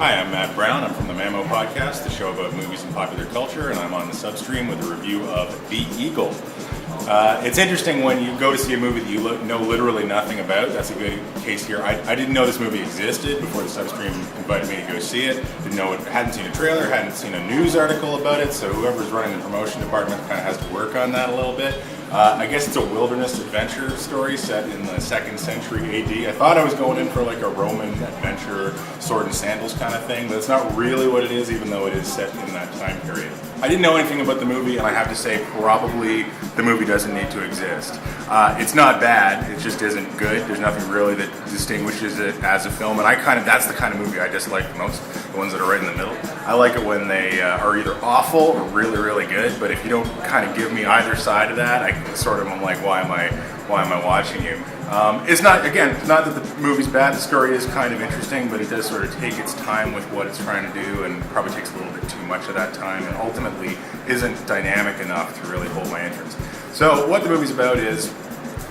Hi, I'm Matt Brown. I'm from the MAMO podcast, the show about movies and popular culture, and I'm on the substream with a review of The Eagle. It's interesting when you go to see a movie that you know literally nothing about. That's a good case here. I didn't know this movie existed before the substream invited me to go see it. Didn't know it, hadn't seen a trailer, hadn't seen a news article about it, so whoever's running the promotion department kind of has to work on that a little bit. I guess it's a wilderness adventure story set in the 2nd century AD. I thought I was going in for like a Roman adventure, sword and sandals kind of thing, but it's not really what it is, even though it is set in that time period. I didn't know anything about the movie, and I have to say probably the movie doesn't need to exist. It's not bad, it just isn't good. There's nothing really that distinguishes it as a film, and that's the kind of movie I dislike the most, the ones that are right in the middle. I like it when they are either awful or really, really good, but if you don't kind of give me either side of that, I'm like, why am I watching you? It's not that the movie's bad. The story is kind of interesting, but it does sort of take its time with what it's trying to do, and probably takes a little bit too much of that time, and ultimately isn't dynamic enough to really hold my interest. So what the movie's about is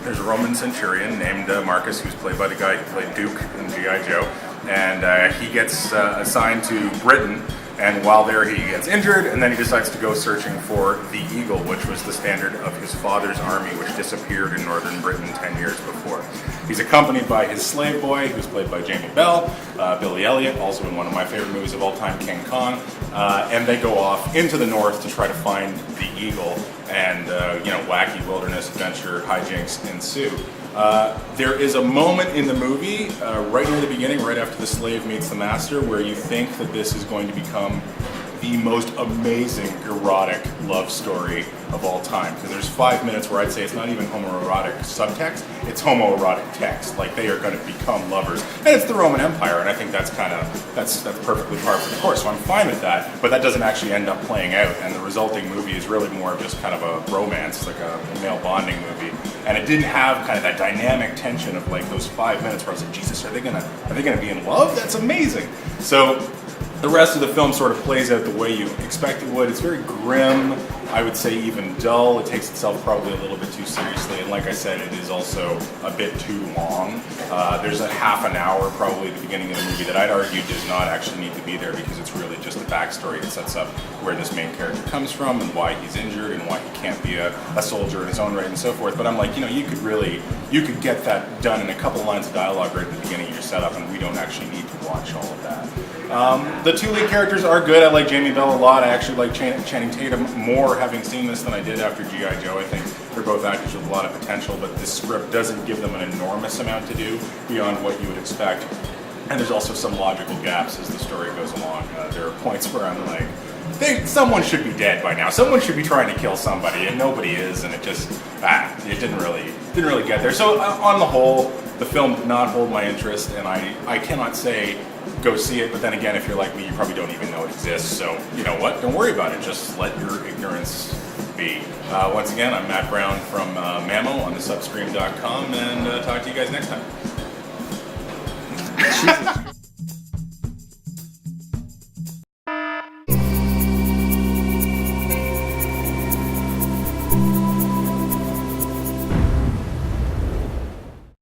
there's a Roman centurion named Marcus, who's played by the guy who played Duke in G.I. Joe, and he gets assigned to Britain. And while there, he gets injured, and then he decides to go searching for the Eagle, which was the standard of his father's army, which disappeared in northern Britain 10 years before. He's accompanied by his slave boy, who's played by Jamie Bell, Billy Elliot, also in one of my favorite movies of all time, King Kong, and they go off into the north to try to find the Eagle, and wacky wilderness adventure hijinks ensue. There is a moment in the movie, right near the beginning, right after the slave meets the master, where you think that this is going to become the most amazing erotic love story of all time. Because there's 5 minutes where I'd say it's not even homoerotic subtext, it's homoerotic text. Like, they are going to become lovers. And it's the Roman Empire, and I think that's perfectly par for the course, so I'm fine with that. But that doesn't actually end up playing out, and the resulting movie is really more of just kind of a romance, like a male bonding movie. And it didn't have kind of that dynamic tension of like those 5 minutes where I was like, Jesus, are they gonna be in love? That's amazing. So the rest of the film sort of plays out the way you expect it would. It's very grim, I would say even dull. It takes itself probably a little bit too seriously, and like I said, it is also a bit too long. There's a half an hour probably at the beginning of the movie that I'd argue does not actually need to be there, because it's really just a backstory that sets up where this main character comes from and why he's injured and why he can't be a soldier in his own right and so forth. But I'm like, you could get that done in a couple lines of dialogue right at the beginning of your setup, and we don't actually need to watch all of that. The two lead characters are good. I like Jamie Bell a lot. I actually like Channing Tatum more having seen this than I did after G.I. Joe. I think they're both actors with a lot of potential, but this script doesn't give them an enormous amount to do beyond what you would expect. And there's also some logical gaps as the story goes along. There are points where I'm like, someone should be dead by now. Someone should be trying to kill somebody, and nobody is, and it just, it didn't really get there. So on the whole, the film did not hold my interest, and I cannot say go see it, but then again, if you're like me, you probably don't even know it exists, so you know what, don't worry about it, just let your ignorance be. Once again, I'm Matt Brown from MAMO on thesubstream.com, and talk to you guys next time.